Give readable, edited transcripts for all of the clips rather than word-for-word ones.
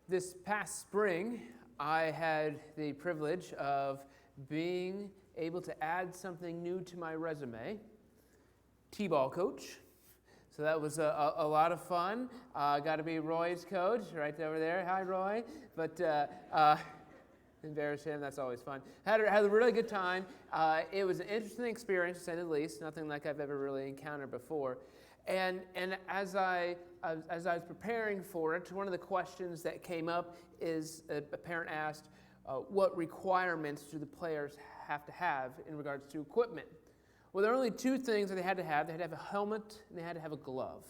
This past spring, I had the privilege of being able to add something new to my resume, T-ball coach. So that was a lot of fun. Got to be Roy's coach right over there. Hi, Roy. But embarrass him, that's always fun. Had a really good time. It was an interesting experience, to say the least. Nothing like I've ever really encountered before. And as I was preparing for it, one of the questions that came up is a parent asked, what requirements do the players have in regards to equipment? Well, there are only two things that they had to have. They had to have a helmet and they had to have a glove.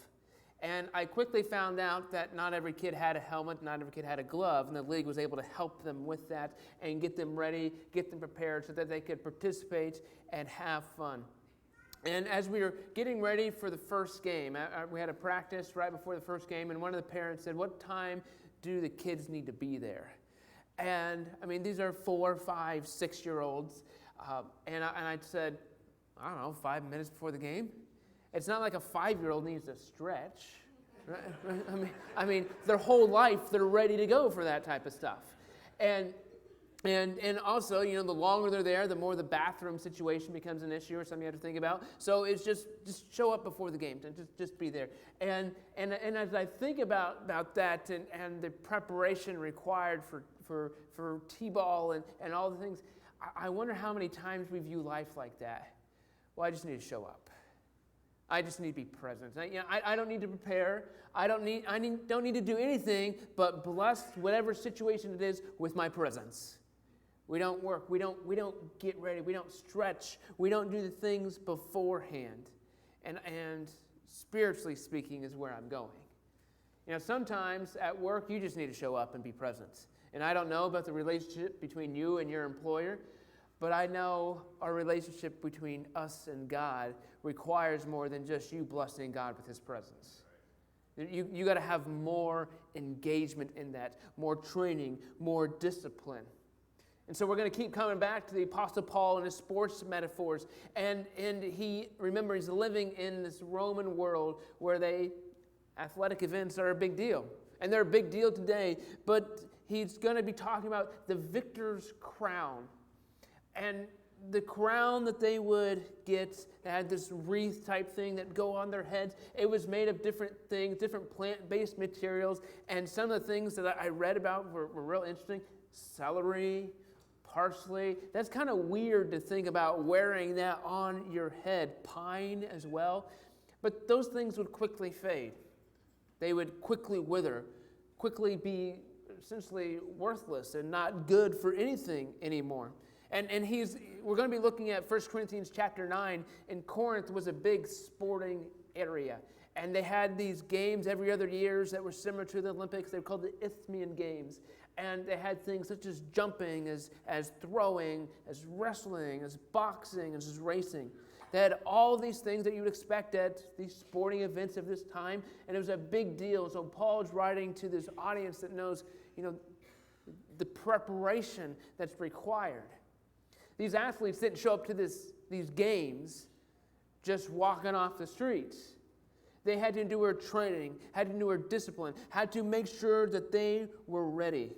And I quickly found out that not every kid had a helmet, not every kid had a glove, and the league was able to help them with that and get them ready, get them prepared so that they could participate and have fun. And as we were getting ready for the first game, we had a practice right before the first game, and one of the parents said, what time do the kids need to be there? And, I mean, these are 4, 5, 6-year-olds, and I said, I don't know, 5 minutes before the game? It's not like a 5-year-old needs to stretch. Right? I mean, their whole life, they're ready to go for that type of stuff. And also, you know, the longer they're there, the more the bathroom situation becomes an issue or something you have to think about. So it's just show up before the game, just be there. And as I think about that and the preparation required for T-ball and all the things, I wonder how many times we view life like that. Well, I just need to show up. I just need to be present. I don't need to prepare. I don't need to do anything but bless whatever situation it is with my presence. We don't work. We don't get ready. We don't stretch. We don't do the things beforehand. And spiritually speaking is where I'm going. You know, sometimes at work you just need to show up and be present. And I don't know about the relationship between you and your employer, but I know our relationship between us and God requires more than just you blessing God with His presence. You got to have more engagement in that, more training, more discipline. And so we're going to keep coming back to the Apostle Paul and his sports metaphors. And he's living in this Roman world where athletic events are a big deal. And they're a big deal today, but he's going to be talking about the victor's crown. And the crown that they would get had this wreath type thing that go on their heads. It was made of different things, different plant-based materials. And some of the things that I read about were real interesting. Celery, parsley. That's kind of weird to think about wearing that on your head. Pine as well. But those things would quickly fade. They would quickly wither, quickly be essentially worthless and not good for anything anymore. And we're going to be looking at 1 Corinthians chapter 9. And Corinth was a big sporting area. And they had these games every other year that were similar to the Olympics. They were called the Isthmian Games. And they had things such as jumping, as throwing, as wrestling, as boxing, as racing. They had all these things that you would expect at these sporting events of this time. And it was a big deal. So Paul's writing to this audience that knows, you know, the preparation that's required. These athletes didn't show up to these games just walking off the streets. They had to endure training, had to endure discipline, had to make sure that they were ready.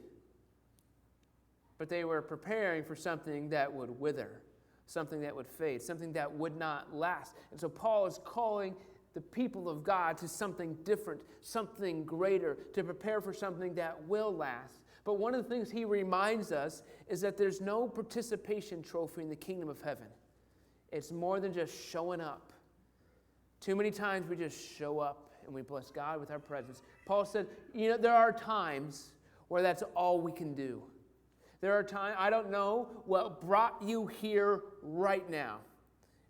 But they were preparing for something that would wither, something that would fade, something that would not last. And so Paul is calling the people of God to something different, something greater, to prepare for something that will last. But one of the things he reminds us is that there's no participation trophy in the kingdom of heaven. It's more than just showing up. Too many times we just show up and we bless God with our presence. Paul said, you know, there are times where that's all we can do. There are times, I don't know what brought you here right now.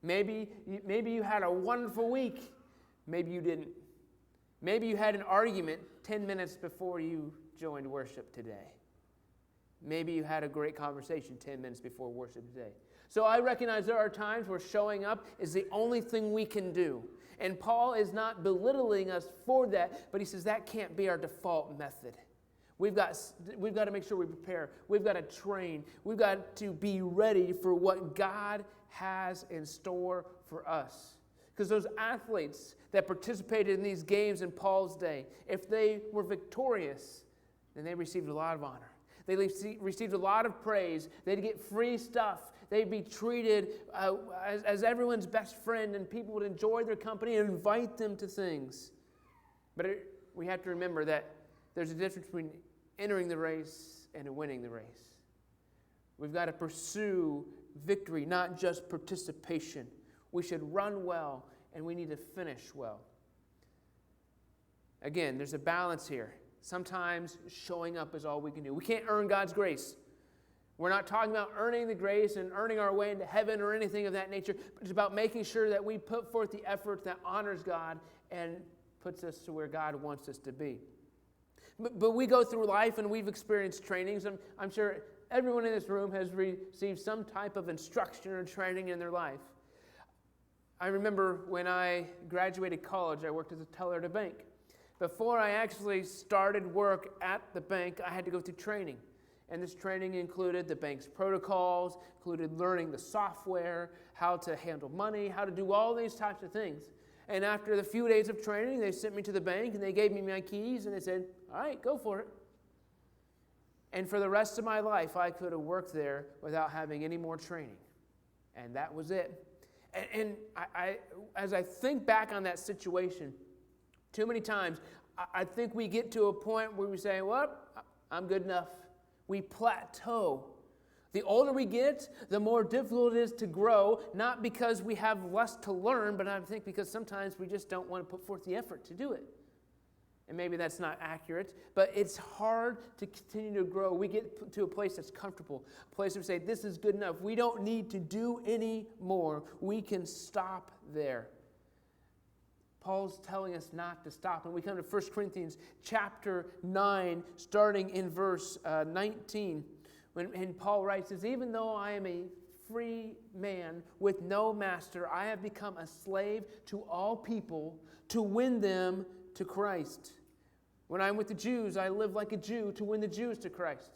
Maybe you had a wonderful week. Maybe you didn't. Maybe you had an argument 10 minutes before you joined worship today. Maybe you had a great conversation 10 minutes before worship today. So I recognize there are times where showing up is the only thing we can do. And Paul is not belittling us for that, but he says that can't be our default method. We've got to make sure we prepare. We've got to train. We've got to be ready for what God has in store for us. Because those athletes that participated in these games in Paul's day, if they were victorious, then they received a lot of honor. They received a lot of praise. They'd get free stuff. They'd be treated as everyone's best friend, and people would enjoy their company and invite them to things. But we have to remember that there's a difference between entering the race and winning the race. We've got to pursue victory, not just participation. We should run well, and we need to finish well. Again, there's a balance here. Sometimes showing up is all we can do. We can't earn God's grace. We're not talking about earning the grace and earning our way into heaven or anything of that nature, but it's about making sure that we put forth the effort that honors God and puts us to where God wants us to be. But we go through life and we've experienced trainings. I'm sure everyone in this room has received some type of instruction or training in their life. I remember when I graduated college, I worked as a teller at a bank. Before I actually started work at the bank, I had to go through training. And this training included the bank's protocols, included learning the software, how to handle money, how to do all these types of things. And after the few days of training, they sent me to the bank and they gave me my keys and they said, all right, go for it. And for the rest of my life, I could have worked there without having any more training. And that was it. And as I think back on that situation, too many times, I think we get to a point where we say, well, I'm good enough. We plateau. The older we get, the more difficult it is to grow, not because we have less to learn, but I think because sometimes we just don't want to put forth the effort to do it. And maybe that's not accurate, but it's hard to continue to grow. We get to a place that's comfortable, a place where we say, this is good enough. We don't need to do any more. We can stop there. Paul's telling us not to stop. And we come to 1 Corinthians chapter 9, starting in verse 19. And Paul writes, says, even though I am a free man with no master, I have become a slave to all people to win them to Christ. When I'm with the Jews, I live like a Jew to win the Jews to Christ.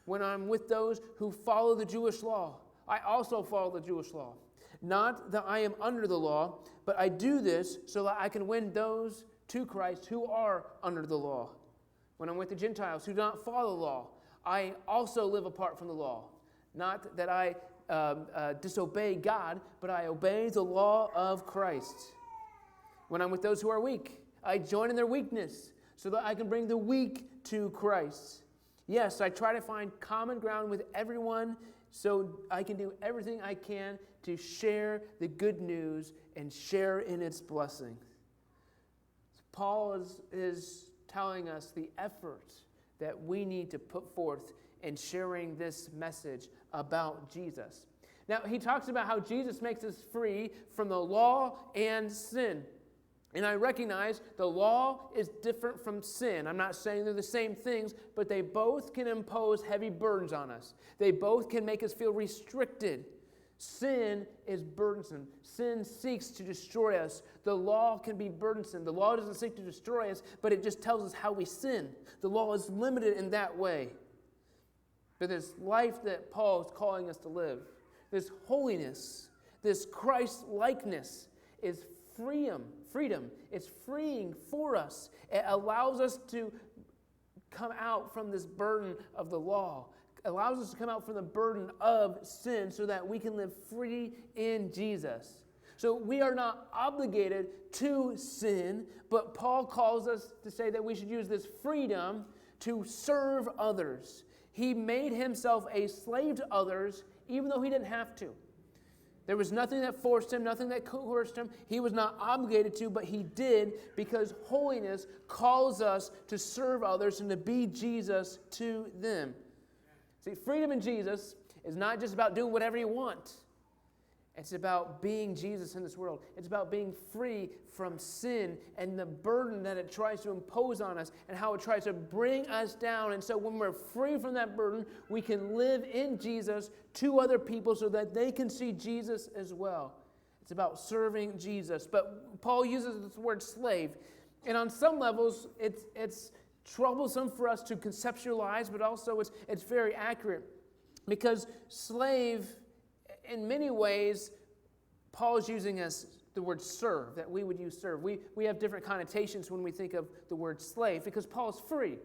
When I'm with those who follow the Jewish law, I also follow the Jewish law. Not that I am under the law, but I do this so that I can win those to Christ who are under the law. When I'm with the Gentiles who do not follow the law, I also live apart from the law. Not that I disobey God, but I obey the law of Christ. When I'm with those who are weak, I join in their weakness so that I can bring the weak to Christ. Yes, I try to find common ground with everyone so I can do everything I can to share the good news and share in its blessings. Paul is telling us the effort that we need to put forth in sharing this message about Jesus. Now, he talks about how Jesus makes us free from the law and sin. And I recognize the law is different from sin. I'm not saying they're the same things, but they both can impose heavy burdens on us. They both can make us feel restricted. Sin is burdensome. Sin seeks to destroy us. The law can be burdensome. The law doesn't seek to destroy us, but it just tells us how we sin. The law is limited in that way. But this life that Paul is calling us to live, this holiness, this Christ-likeness is freedom. It's freeing for us. It allows us to come out from this burden of the law. It allows us to come out from the burden of sin so that we can live free in Jesus. So we are not obligated to sin, but Paul calls us to say that we should use this freedom to serve others. He made himself a slave to others even though he didn't have to. There was nothing that forced him, nothing that coerced him. He was not obligated to, but he did because holiness calls us to serve others and to be Jesus to them. See, freedom in Jesus is not just about doing whatever you want. It's about being Jesus in this world. It's about being free from sin and the burden that it tries to impose on us and how it tries to bring us down. And so when we're free from that burden, we can live in Jesus to other people so that they can see Jesus as well. It's about serving Jesus. But Paul uses this word slave. And on some levels, it's troublesome for us to conceptualize, but also it's very accurate. Because slave, in many ways, Paul is using as the word serve, that we would use serve. We have different connotations when we think of the word slave, because Paul's free.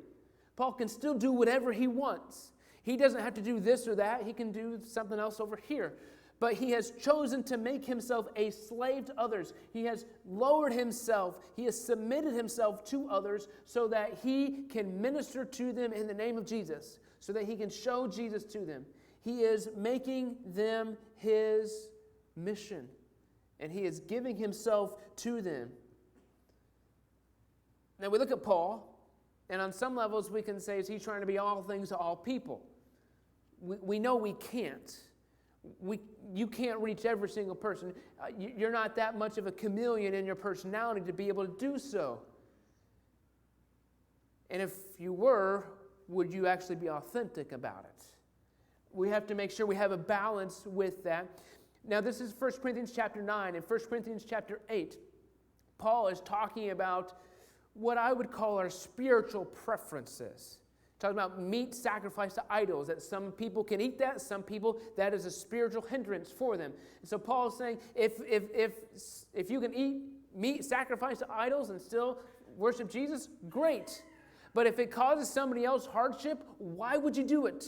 Paul can still do whatever he wants. He doesn't have to do this or that. He can do something else over here. But he has chosen to make himself a slave to others. He has lowered himself. He has submitted himself to others so that he can minister to them in the name of Jesus, so that he can show Jesus to them. He is making them his mission, and he is giving himself to them. Now we look at Paul, and on some levels we can say, is he trying to be all things to all people? We know we can't. You can't reach every single person. You're not that much of a chameleon in your personality to be able to do so. And if you were, would you actually be authentic about it? We have to make sure we have a balance with that. Now, this is 1 Corinthians chapter 9. and 1 Corinthians chapter 8, Paul is talking about what I would call our spiritual preferences. Talking about meat sacrificed to idols, that some people can eat that, some people, that is a spiritual hindrance for them. And so Paul is saying, if you can eat meat sacrificed to idols and still worship Jesus, great. But if it causes somebody else hardship, why would you do it?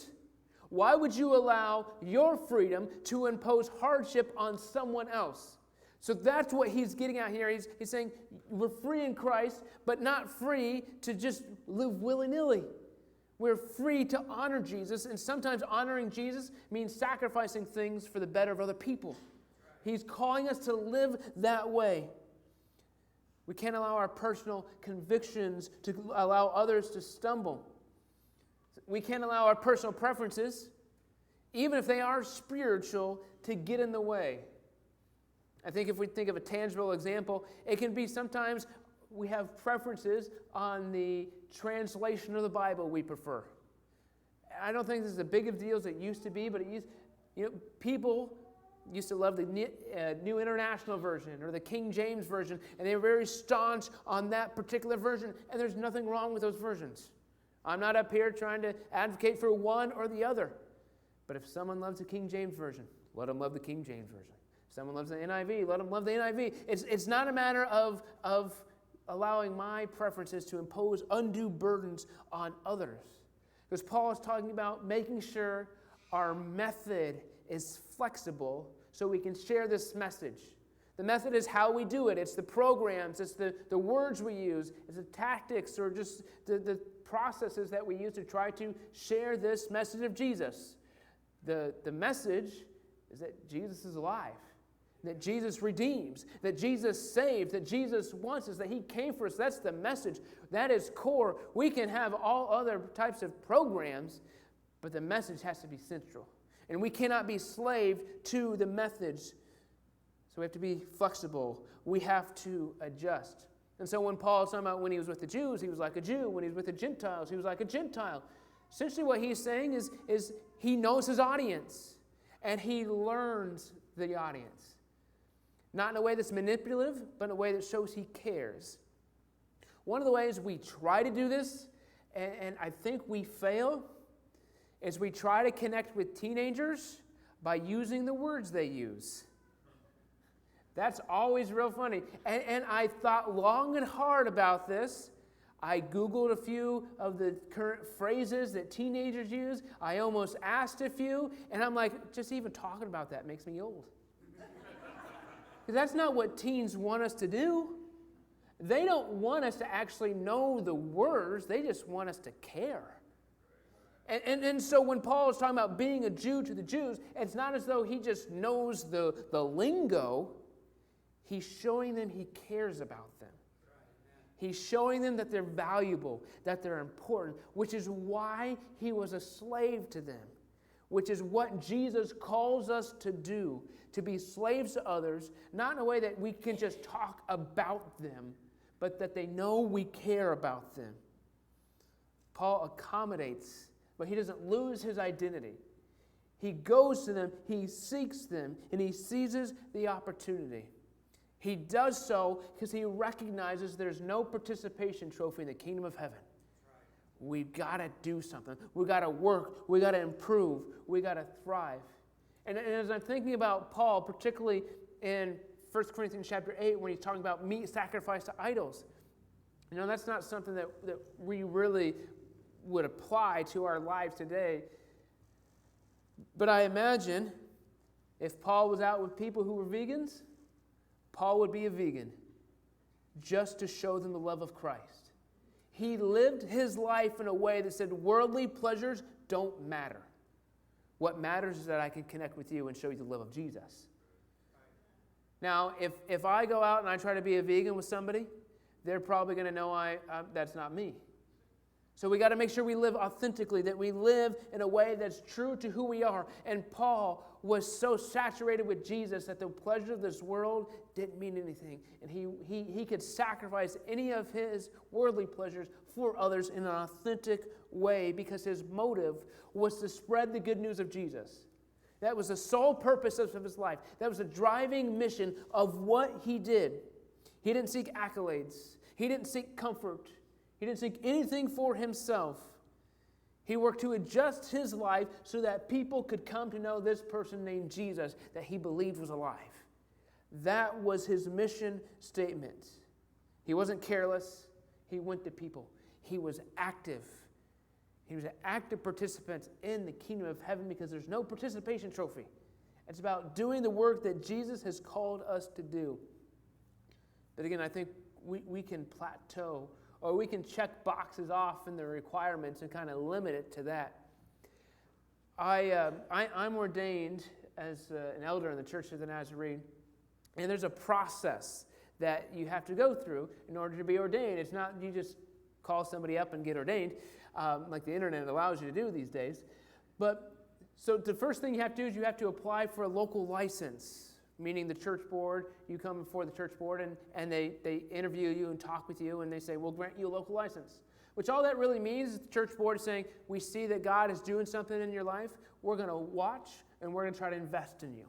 Why would you allow your freedom to impose hardship on someone else? So that's what he's getting at here. He's saying, we're free in Christ, but not free to just live willy-nilly. We're free to honor Jesus, and sometimes honoring Jesus means sacrificing things for the better of other people. He's calling us to live that way. We can't allow our personal convictions to allow others to stumble. We can't allow our personal preferences, even if they are spiritual, to get in the way. I think if we think of a tangible example, it can be sometimes we have preferences on the translation of the Bible we prefer. I don't think this is as big of a deal as it used to be, but people used to love the New International Version or the King James Version, and they were very staunch on that particular version, and there's nothing wrong with those versions. I'm not up here trying to advocate for one or the other, but if someone loves the King James Version, let them love the King James Version. If someone loves the NIV, let them love the NIV. It's not a matter of allowing my preferences to impose undue burdens on others. Because Paul is talking about making sure our method is flexible so we can share this message. The method is how we do it. It's the programs, it's the words we use, it's the tactics or just the processes that we use to try to share this message of Jesus. The message is that Jesus is alive, that Jesus redeems, that Jesus saved, that Jesus wants us, that he came for us. That's the message. That is core. We can have all other types of programs, but the message has to be central. And we cannot be slave to the message. So we have to be flexible. We have to adjust. And so when Paul is talking about when he was with the Jews, he was like a Jew. When he was with the Gentiles, he was like a Gentile. Essentially what he's saying is he knows his audience, and he learns the audience. Not in a way that's manipulative, but in a way that shows he cares. One of the ways we try to do this, and I think we fail, is we try to connect with teenagers by using the words they use. That's always real funny. And I thought long and hard about this. I Googled a few of the current phrases that teenagers use. I almost asked a few, and I'm like, just even talking about that makes me old. Because that's not what teens want us to do. They don't want us to actually know the words. They just want us to care. And so when Paul is talking about being a Jew to the Jews, it's not as though he just knows the lingo. He's showing them he cares about them. He's showing them that they're valuable, that they're important, which is why he was a slave to them, which is what Jesus calls us to do, to be slaves to others, not in a way that we can just talk about them, but that they know we care about them. Paul accommodates, but he doesn't lose his identity. He goes to them, he seeks them, and he seizes the opportunity. He does so because he recognizes there's no participation trophy in the kingdom of heaven. We've got to do something. We've got to work. We've got to improve. We've got to thrive. And as I'm thinking about Paul, particularly in 1 Corinthians chapter 8, when he's talking about meat sacrificed to idols, that's not something that we really would apply to our lives today. But I imagine if Paul was out with people who were vegans, Paul would be a vegan just to show them the love of Christ. He lived his life in a way that said worldly pleasures don't matter. What matters is that I can connect with you and show you the love of Jesus. Now, if I go out and I try to be a vegan with somebody, they're probably going to know that's not me. So we got to make sure we live authentically, that we live in a way that's true to who we are. And Paul was so saturated with Jesus that the pleasure of this world didn't mean anything. And he could sacrifice any of his worldly pleasures for others in an authentic way because his motive was to spread the good news of Jesus. That was the sole purpose of his life. That was the driving mission of what he did. He didn't seek accolades. He didn't seek comfort. He didn't seek anything for himself. He worked to adjust his life so that people could come to know this person named Jesus that he believed was alive. That was his mission statement. He wasn't careless. He went to people. He was active. He was an active participant in the kingdom of heaven because there's no participation trophy. It's about doing the work that Jesus has called us to do. But again, I think we can plateau, or we can check boxes off in the requirements and kind of limit it to that. I'm ordained as an elder in the Church of the Nazarene, and there's a process that you have to go through in order to be ordained. It's not you just call somebody up and get ordained, like the internet allows you to do these days. But so the first thing you have to do is you have to apply for a local license, meaning the church board. You come before the church board and they interview you and talk with you, and they say, we'll grant you a local license. Which all that really means is the church board is saying, we see that God is doing something in your life. We're going to watch, and we're going to try to invest in you.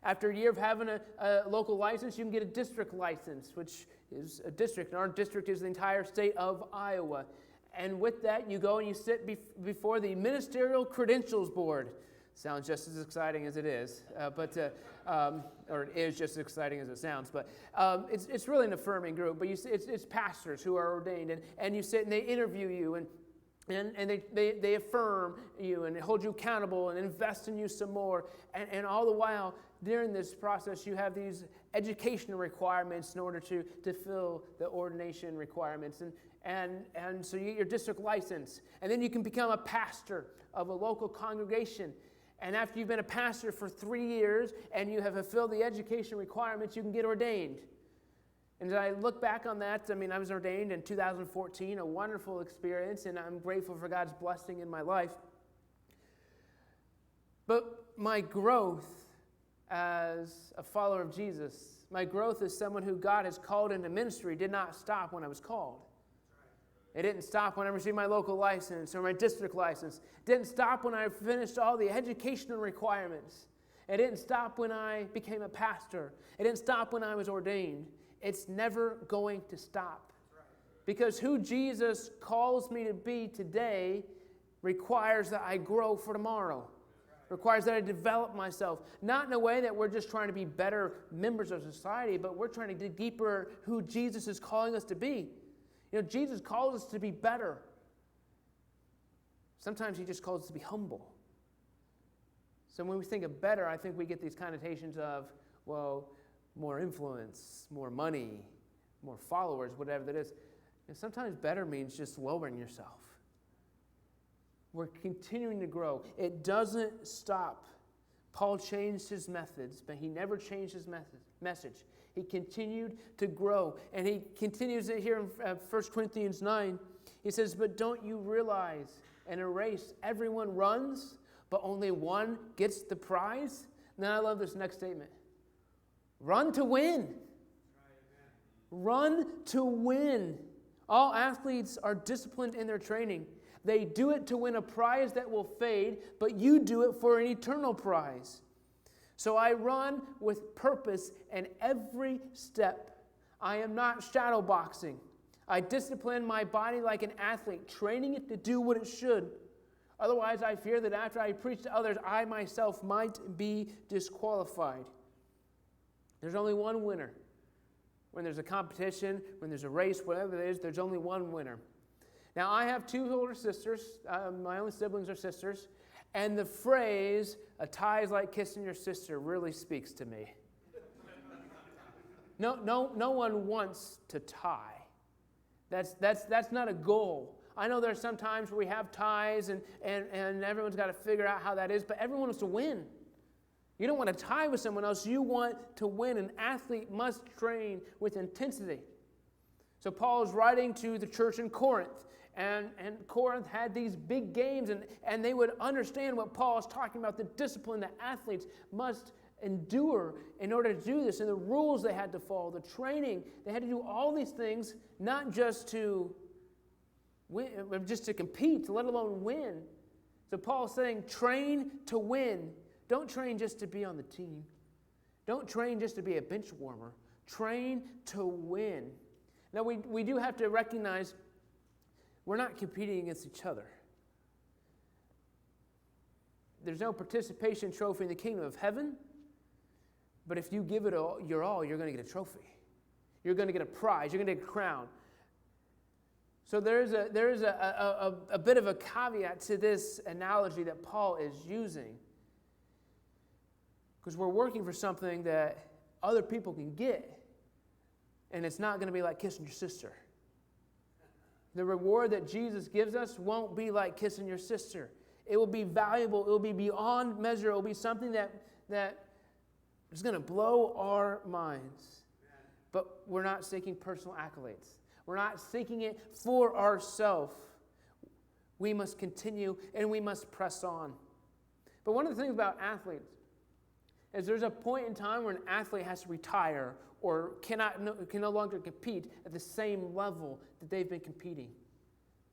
After a year of having a local license, you can get a district license, which is a district. And our district is the entire state of Iowa. And with that, you go and you sit before the Ministerial Credentials Board. Sounds just as exciting as it is, or it is just as exciting as it sounds. But it's really an affirming group. But it's pastors who are ordained, and you sit and they interview you, and they affirm you and hold you accountable and invest in you some more. And all the while, during this process, you have these educational requirements in order to fill the ordination requirements. And so you get your district license. And then you can become a pastor of a local congregation. And after you've been a pastor for 3 years and you have fulfilled the education requirements, you can get ordained. And as I look back on that, I was ordained in 2014, a wonderful experience, and I'm grateful for God's blessing in my life. But my growth as a follower of Jesus, my growth as someone who God has called into ministry did not stop when I was called. It didn't stop when I received my local license or my district license. It didn't stop when I finished all the educational requirements. It didn't stop when I became a pastor. It didn't stop when I was ordained. It's never going to stop. Because who Jesus calls me to be today requires that I grow for tomorrow. Requires that I develop myself. Not in a way that we're just trying to be better members of society, but we're trying to dig deeper who Jesus is calling us to be. Jesus calls us to be better. Sometimes he just calls us to be humble. So when we think of better, I think we get these connotations of, more influence, more money, more followers, whatever that is. And sometimes better means just lowering yourself. We're continuing to grow. It doesn't stop. Paul changed his methods, but he never changed his message. He continued to grow. And he continues it here in 1 Corinthians 9. He says, but don't you realize in a race everyone runs, but only one gets the prize? And then I love this next statement. Run to win. Run to win. All athletes are disciplined in their training. They do it to win a prize that will fade, but you do it for an eternal prize. So I run with purpose in every step. I am not shadow boxing. I discipline my body like an athlete, training it to do what it should. Otherwise, I fear that after I preach to others, I myself might be disqualified. There's only one winner. When there's a competition, when there's a race, whatever it is, there's only one winner. Now, I have two older sisters. My only siblings are sisters. And the phrase, a tie is like kissing your sister, really speaks to me. No one wants to tie. That's not a goal. I know there are some times where we have ties and everyone's got to figure out how that is, but everyone wants to win. You don't want to tie with someone else. You want to win. An athlete must train with intensity. So Paul is writing to the church in Corinth. And Corinth had these big games, and they would understand what Paul is talking about, the discipline that athletes must endure in order to do this, and the rules they had to follow, the training. They had to do all these things, not just to win, just to compete, let alone win. So Paul's saying, train to win. Don't train just to be on the team. Don't train just to be a bench warmer. Train to win. Now, we do have to recognize we're not competing against each other. There's no participation trophy in the kingdom of heaven, but if you give it your all, you're going to get a trophy. You're going to get a prize. You're going to get a crown. So there is a bit of a caveat to this analogy that Paul is using, because we're working for something that other people can get, and it's not going to be like kissing your sister. The reward that Jesus gives us won't be like kissing your sister. It will be valuable. It will be beyond measure. It will be something that is going to blow our minds. But we're not seeking personal accolades. We're not seeking it for ourselves. We must continue and we must press on. But one of the things about athletes is there's a point in time where an athlete has to retire or can no longer compete at the same level that they've been competing.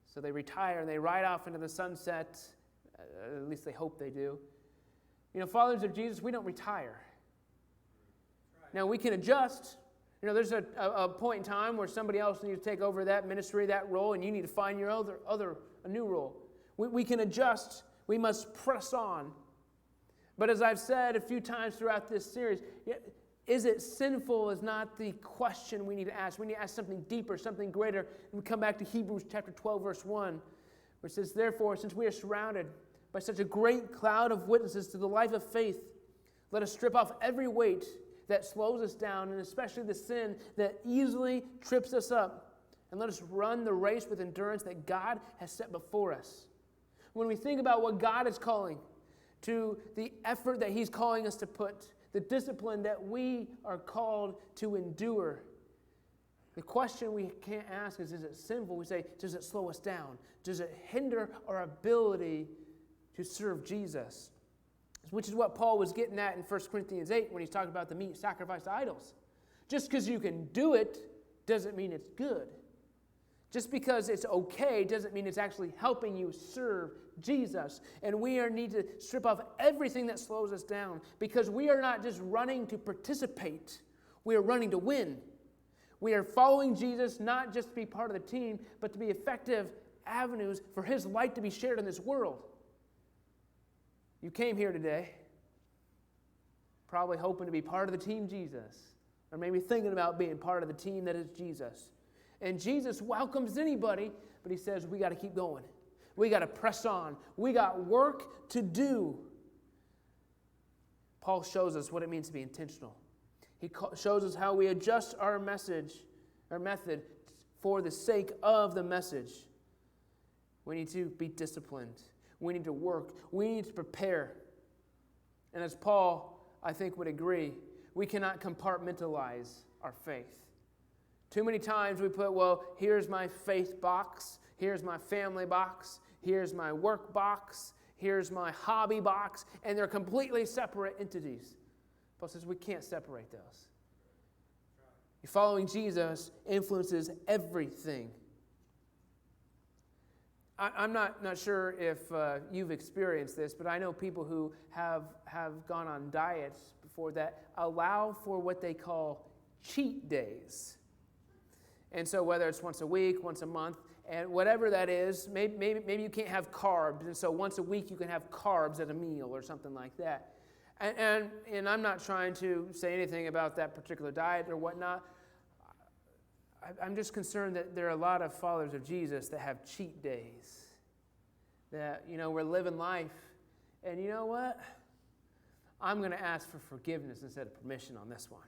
So they retire and they ride off into the sunset. At least they hope they do. You know, followers of Jesus, we don't retire. Now, we can adjust. You know, there's a point in time where somebody else needs to take over that ministry, that role, and you need to find your a new role. We can adjust. We must press on. But as I've said a few times throughout this series, is it sinful is not the question we need to ask. We need to ask something deeper, something greater. And we come back to Hebrews chapter 12, verse 1, where it says, "Therefore, since we are surrounded by such a great cloud of witnesses to the life of faith, let us strip off every weight that slows us down, and especially the sin that easily trips us up, and let us run the race with endurance that God has set before us." When we think about what God is calling, to the effort that He's calling us to put, the discipline that we are called to endure, the question we can't ask is it sinful? We say, does it slow us down? Does it hinder our ability to serve Jesus? Which is what Paul was getting at in 1 Corinthians 8 when he's talking about the meat sacrificed to idols. Just because you can do it doesn't mean it's good. Just because it's okay doesn't mean it's actually helping you serve Jesus. And we need to strip off everything that slows us down, because we are not just running to participate. We are running to win. We are following Jesus not just to be part of the team, but to be effective avenues for His light to be shared in this world. You came here today probably hoping to be part of the team Jesus, or maybe thinking about being part of the team that is Jesus. And Jesus welcomes anybody, but He says we got to keep going. We got to press on. We got work to do. Paul shows us what it means to be intentional. He shows us how we adjust our method for the sake of the message. We need to be disciplined. We need to work. We need to prepare. And as Paul, I think, would agree, we cannot compartmentalize our faith. Too many times we put, well, here's my faith box, here's my family box, here's my work box, here's my hobby box, and they're completely separate entities. Paul says we can't separate those. Following Jesus influences everything. I'm not sure if you've experienced this, but I know people who have gone on diets before that allow for what they call cheat days. And so whether it's once a week, once a month, and whatever that is, maybe you can't have carbs, and so once a week you can have carbs at a meal or something like that. And I'm not trying to say anything about that particular diet or whatnot. I'm just concerned that there are a lot of followers of Jesus that have cheat days. That, we're living life, and you know what? I'm going to ask for forgiveness instead of permission on this one.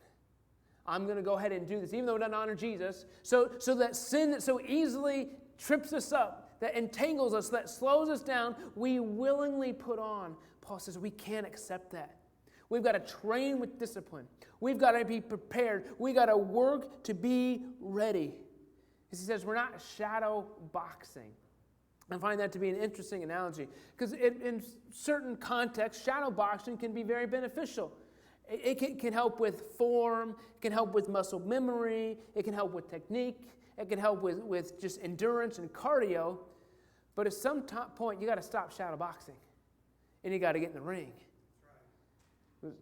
I'm going to go ahead and do this, even though it doesn't honor Jesus. So that sin that so easily trips us up, that entangles us, that slows us down, we willingly put on. Paul says we can't accept that. We've got to train with discipline. We've got to be prepared. We've got to work to be ready. He says we're not shadow boxing. I find that to be an interesting analogy because in certain contexts, shadow boxing can be very beneficial. It can help with form, it can help with muscle memory, it can help with technique, it can help with just endurance and cardio. But at some point, you got to stop shadow boxing and you got to get in the ring. Right.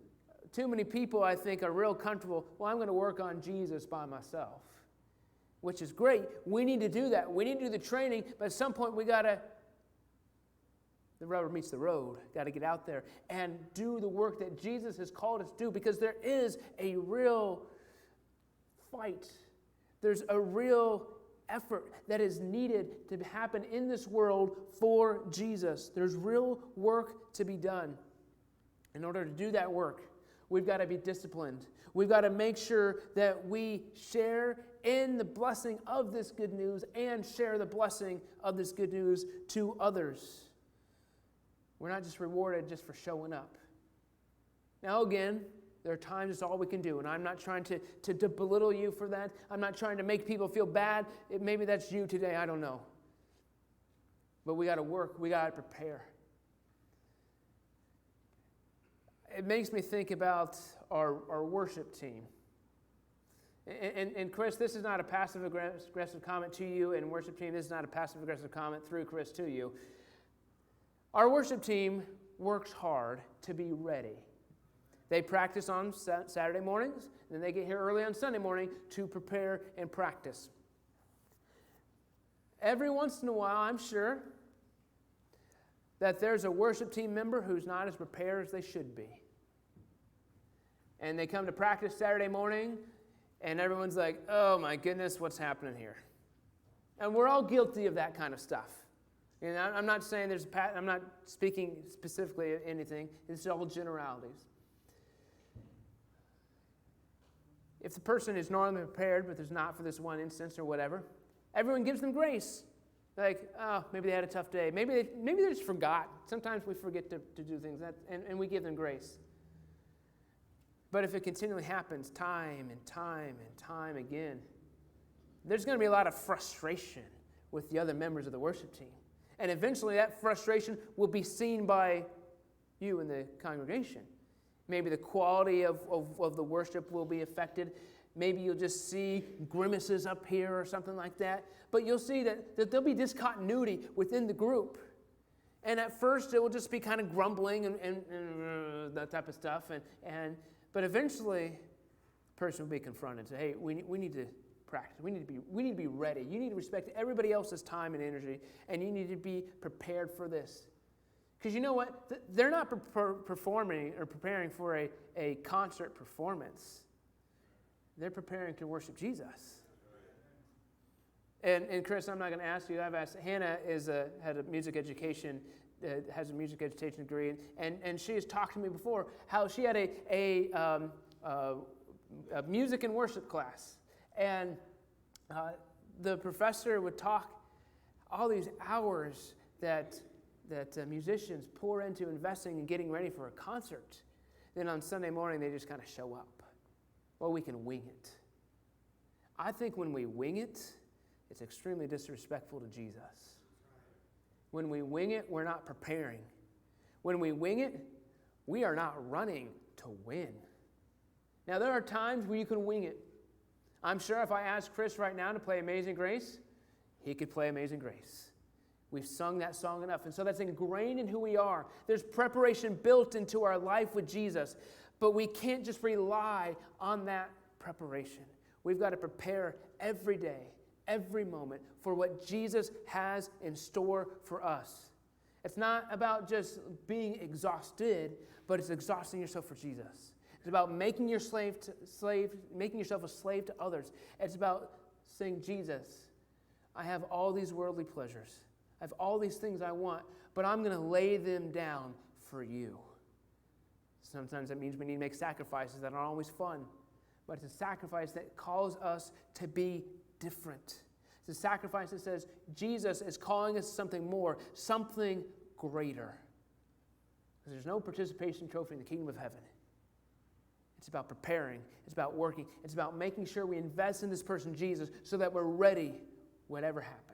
Too many people, I think, are real comfortable, well, I'm going to work on Jesus by myself. Which is great. We need to do that. We need to do the training, but at some point the rubber meets the road. Got to get out there and do the work that Jesus has called us to do, because there is a real fight. There's a real effort that is needed to happen in this world for Jesus. There's real work to be done. In order to do that work, we've got to be disciplined. We've got to make sure that we share in the blessing of this good news and share the blessing of this good news to others. We're not just rewarded just for showing up. Now again, there are times it's all we can do, and I'm not trying to belittle you for that. I'm not trying to make people feel bad. Maybe that's you today, I don't know. But we got to work, we got to prepare. It makes me think about our worship team. And Chris, this is not a passive-aggressive comment to you, and worship team, this is not a passive-aggressive comment through Chris to you. Our worship team works hard to be ready. They practice on Saturday mornings, and then they get here early on Sunday morning to prepare and practice. Every once in a while, I'm sure that there's a worship team member who's not as prepared as they should be. And they come to practice Saturday morning, and everyone's like, oh my goodness, what's happening here? And we're all guilty of that kind of stuff. And I'm not saying I'm not speaking specifically of anything. It's all generalities. If the person is normally prepared, but there's not for this one instance or whatever, everyone gives them grace. Like, oh, maybe they had a tough day. Maybe they just forgot. Sometimes we forget to do things, and we give them grace. But if it continually happens time and time and time again, there's going to be a lot of frustration with the other members of the worship team. And eventually that frustration will be seen by you in the congregation. Maybe the quality of the worship will be affected. Maybe you'll just see grimaces up here or something like that. But you'll see that there'll be discontinuity within the group. And at first it will just be kind of grumbling and that type of stuff. But eventually the person will be confronted and say, hey, we need to practice. We need to be ready. You need to respect everybody else's time and energy, and you need to be prepared for this. Because you know what? They're not performing or preparing for a concert performance. They're preparing to worship Jesus. And Chris, I'm not going to ask you. I've asked. Hannah had a music education, has a music education degree, and she has talked to me before how she had a music and worship class, and the professor would talk all these hours that musicians pour into investing and getting ready for a concert. Then on Sunday morning, they just kind of show up. Well, we can wing it. I think when we wing it, it's extremely disrespectful to Jesus. When we wing it, we're not preparing. When we wing it, we are not running to win. Now, there are times where you can wing it. I'm sure if I asked Chris right now to play Amazing Grace, he could play Amazing Grace. We've sung that song enough, and so that's ingrained in who we are. There's preparation built into our life with Jesus, but we can't just rely on that preparation. We've got to prepare every day, every moment for what Jesus has in store for us. It's not about just being exhausted, but it's exhausting yourself for Jesus. It's about making yourself a slave to others. It's about saying, Jesus, I have all these worldly pleasures. I have all these things I want, but I'm going to lay them down for you. Sometimes that means we need to make sacrifices that aren't always fun, but it's a sacrifice that calls us to be different. It's a sacrifice that says Jesus is calling us to something more, something greater. Because there's no participation trophy in the kingdom of heaven. It's about preparing. It's about working. It's about making sure we invest in this person, Jesus, so that we're ready whatever happens.